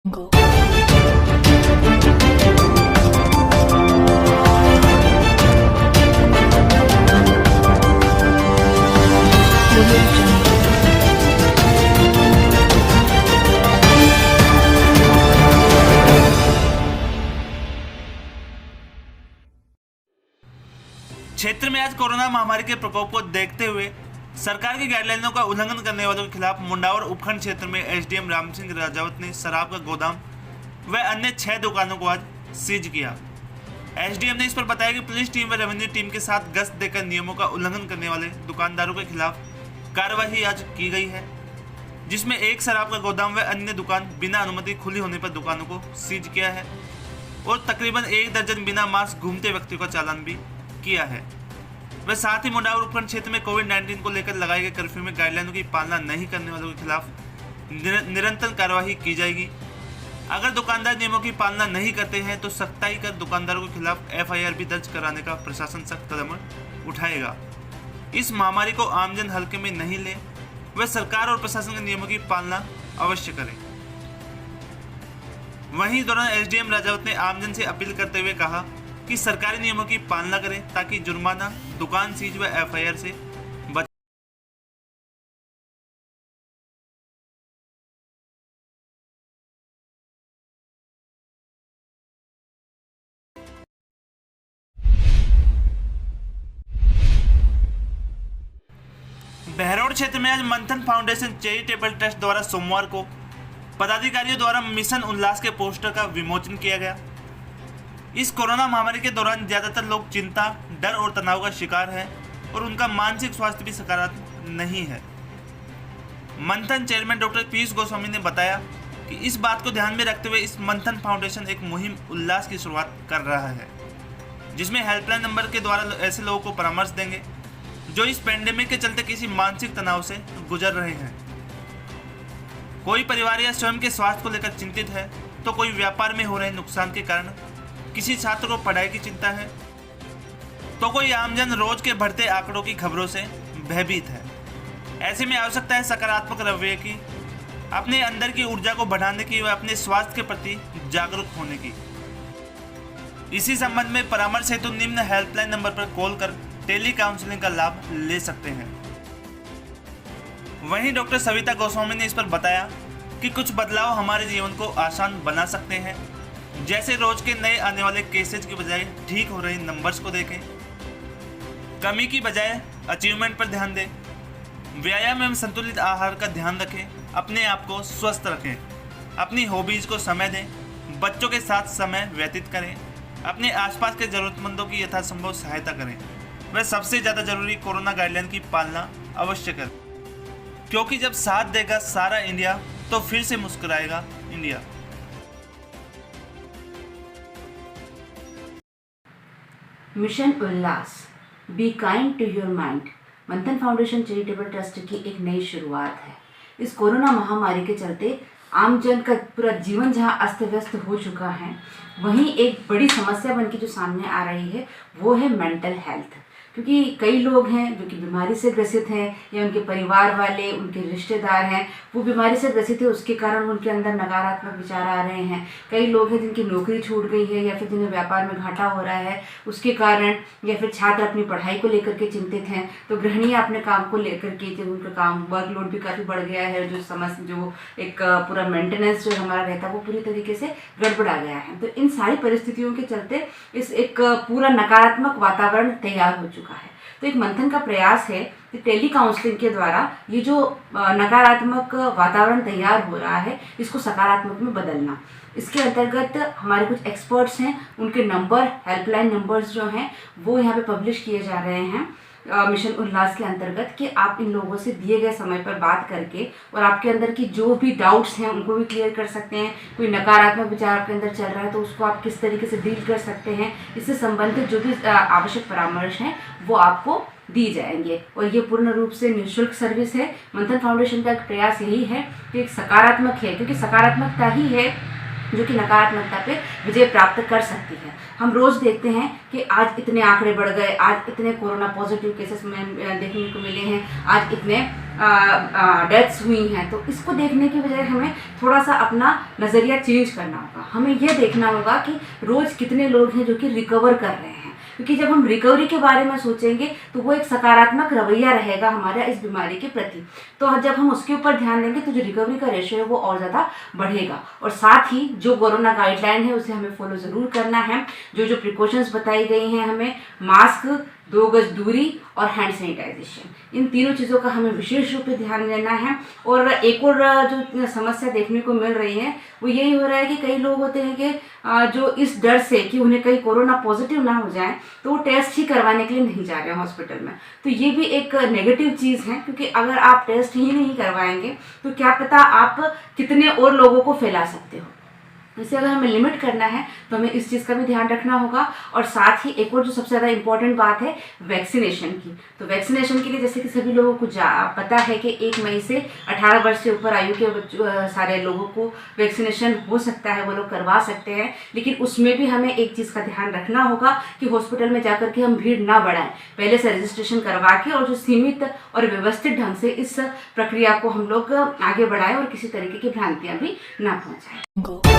Go. क्षेत्र में आज कोरोना महामारी के प्रकोप को देखते हुए सरकार की गाइडलाइनों का उल्लंघन करने वालों के खिलाफ मुंडावर उपखंड क्षेत्र में एसडीएम राम सिंह राजावत ने शराब का गोदाम व अन्य 6 दुकानों को आज सीज किया। एसडीएम ने इस पर बताया कि पुलिस टीम व रेवेन्यू टीम के साथ गश्त देकर नियमों का उल्लंघन करने वाले दुकानदारों के खिलाफ कार्रवाई आज की गई है, जिसमें एक शराब का गोदाम व अन्य दुकान बिना अनुमति खुली होने पर दुकानों को सीज किया है और तकरीबन 1 दर्जन बिना मास्क घूमते व्यक्तियों का चालान भी किया है। वह साथ ही मुंडावर उपखंड क्षेत्र में कोविड-19 को लेकर लगाए गए कर्फ्यू में गाइडलाइनों की पालना नहीं करने वालों के खिलाफ निरंतर कार्रवाई की जाएगी। अगर दुकानदार नियमों की पालना नहीं करते हैं तो सख्ताई कर दुकानदारों के खिलाफ एफआईआर भी दर्ज कराने का प्रशासन सख्त कदम उठाएगा। इस महामारी को आमजन हल्के में नहीं ले, वह सरकार और प्रशासन के नियमों की पालना अवश्य करें। वहीं दौरान एसडीएम राजावत ने आमजन से अपील करते हुए कहा कि सरकारी नियमों की पालना करें ताकि जुर्माना, दुकान सीज व एफआईआर से बच। बहरौड़ क्षेत्र में आज मंथन फाउंडेशन चैरिटेबल ट्रस्ट द्वारा सोमवार को पदाधिकारियों द्वारा मिशन उल्लास के पोस्टर का विमोचन किया गया। इस कोरोना महामारी के दौरान ज्यादातर लोग चिंता, डर और तनाव का शिकार हैं और उनका मानसिक स्वास्थ्य भी सकारात्मक नहीं है। मंथन चेयरमैन डॉक्टर पीयूष गोस्वामी ने बताया कि इस बात को ध्यान में रखते हुए इस मंथन फाउंडेशन एक मुहिम उल्लास की शुरुआत कर रहा है, जिसमें हेल्पलाइन नंबर के द्वारा ऐसे लोगों को परामर्श देंगे जो इस पेंडेमिक के चलते किसी मानसिक तनाव से गुजर रहे हैं। कोई परिवार या स्वयं के स्वास्थ्य को लेकर चिंतित है तो कोई व्यापार में हो रहे नुकसान के कारण किसी छात्र को पढ़ाई की चिंता है तो कोई आमजन रोज के बढ़ते आंकड़ों की खबरों से भयभीत है। ऐसे में आवश्यकता है सकारात्मक रवैये की, अपने अंदर की ऊर्जा को बढ़ाने की व अपने स्वास्थ्य के प्रति जागरूक होने की। इसी संबंध में परामर्श हेतु निम्न हेल्पलाइन नंबर पर कॉल कर टेली काउंसलिंग का लाभ ले सकते हैं। वहीं डॉक्टर सविता गोस्वामी ने इस पर बताया कि कुछ बदलाव हमारे जीवन को आसान बना सकते हैं, जैसे रोज के नए आने वाले केसेज की बजाय ठीक हो रहे नंबर्स को देखें, कमी की बजाय अचीवमेंट पर ध्यान दें, व्यायाम एवं संतुलित आहार का ध्यान रखें, अपने आप को स्वस्थ रखें, अपनी हॉबीज को समय दें, बच्चों के साथ समय व्यतीत करें, अपने आसपास के जरूरतमंदों की यथासंभव सहायता करें, वह सबसे ज़्यादा जरूरी कोरोना गाइडलाइन की पालना अवश्य करें, क्योंकि जब साथ देगा सारा इंडिया तो फिर से मुस्कुराएगा India. Mission Ullas, be kind to your mind, Manthan foundation charitable trust की एक नई शुरुआत है। इस कोरोना महामारी के चलते आमजन का पूरा जीवन जहां अस्त व्यस्त हो चुका है, वहीं एक बड़ी समस्या बनकर जो सामने आ रही है वो है मेंटल हेल्थ। क्योंकि कई लोग हैं जो कि बीमारी से ग्रसित हैं या उनके परिवार वाले, उनके रिश्तेदार हैं वो बीमारी से ग्रसित है, उसके कारण उनके अंदर नकारात्मक विचार आ रहे हैं। कई लोग हैं जिनकी नौकरी छूट गई है या फिर जिन्हें व्यापार में घाटा हो रहा है उसके कारण, या फिर छात्र अपनी पढ़ाई को लेकर के चिंतित हैं, तो गृहिणियाँ अपने काम को लेकर के, जब उनका काम वर्कलोड भी काफ़ी बढ़ गया है, जो एक पूरा मेंटेनेंस जो हमारा रहता है वो पूरी तरीके से गड़बड़ा गया है। तो इन सारी परिस्थितियों के चलते इस एक पूरा नकारात्मक वातावरण तैयार हो चुका है। तो एक मंथन का प्रयास है कि टेली काउंसलिंग के द्वारा ये जो नकारात्मक वातावरण तैयार हो रहा है इसको सकारात्मक में बदलना। इसके अंतर्गत हमारे कुछ एक्सपर्ट्स हैं, उनके नंबर, हेल्पलाइन नंबर्स जो हैं वो यहाँ पे पब्लिश किए जा रहे हैं मिशन उल्लास के अंतर्गत, कि आप इन लोगों से दिए गए समय पर बात करके और आपके अंदर की जो भी डाउट्स हैं उनको भी क्लियर कर सकते हैं। कोई नकारात्मक विचार आपके अंदर चल रहा है तो उसको आप किस तरीके से डील कर सकते हैं, इससे संबंधित जो भी आवश्यक परामर्श हैं वो आपको दी जाएंगे। और ये पूर्ण रूप से निःशुल्क सर्विस है। मंथन फाउंडेशन का एक प्रयास यही है कि एक सकारात्मक है, क्योंकि सकारात्मकता ही है जो कि नकारात्मकता पे विजय प्राप्त कर सकती है। हम रोज़ देखते हैं कि आज इतने आंकड़े बढ़ गए, आज इतने कोरोना पॉजिटिव केसेस में देखने को मिले हैं, आज इतने डेथ्स हुई हैं। तो इसको देखने की बजाय हमें थोड़ा सा अपना नज़रिया चेंज करना होगा। हमें यह देखना होगा कि रोज़ कितने लोग हैं जो कि रिकवर कर रहे हैं, क्योंकि जब हम रिकवरी के बारे में सोचेंगे तो वो एक सकारात्मक रवैया रहेगा हमारा इस बीमारी के प्रति। तो जब हम उसके ऊपर ध्यान देंगे तो जो रिकवरी का रेशियो है वो और ज़्यादा बढ़ेगा। और साथ ही जो कोरोना गाइडलाइन है उसे हमें फॉलो ज़रूर करना है। जो जो प्रिकॉशंस बताई गई हैं, हमें मास्क, 2 गज दूरी और हैंड सैनिटाइजेशन, इन तीनों चीज़ों का हमें विशेष रूप से ध्यान देना है। और एक और जो समस्या देखने को मिल रही है वो यही हो रहा है कि कई लोग होते हैं कि जो इस डर से कि उन्हें कहीं कोरोना पॉजिटिव ना हो जाए तो वो टेस्ट ही करवाने के लिए नहीं जा रहे हैं हॉस्पिटल में। तो ये भी एक नेगेटिव चीज़ है, क्योंकि अगर आप टेस्ट ही नहीं करवाएंगे तो क्या पता आप कितने और लोगों को फैला सकते हो। इसे अगर हमें लिमिट करना है तो हमें इस चीज़ का भी ध्यान रखना होगा। और साथ ही एक और जो सबसे ज़्यादा इम्पॉर्टेंट बात है वैक्सीनेशन की। तो वैक्सीनेशन के लिए जैसे कि सभी लोगों को पता है कि 1 मई से 18 वर्ष से ऊपर आयु के सारे लोगों को वैक्सीनेशन हो सकता है, वो लोग करवा सकते हैं। लेकिन उसमें भी हमें एक चीज़ का ध्यान रखना होगा कि हॉस्पिटल में जाकर के हम भीड़ ना बढ़ाएं, पहले से रजिस्ट्रेशन करवा के और जो सीमित और व्यवस्थित ढंग से इस प्रक्रिया को हम लोग आगे बढ़ाएं और किसी तरीके की भ्रांतियाँ भी ना पहुँचाएं।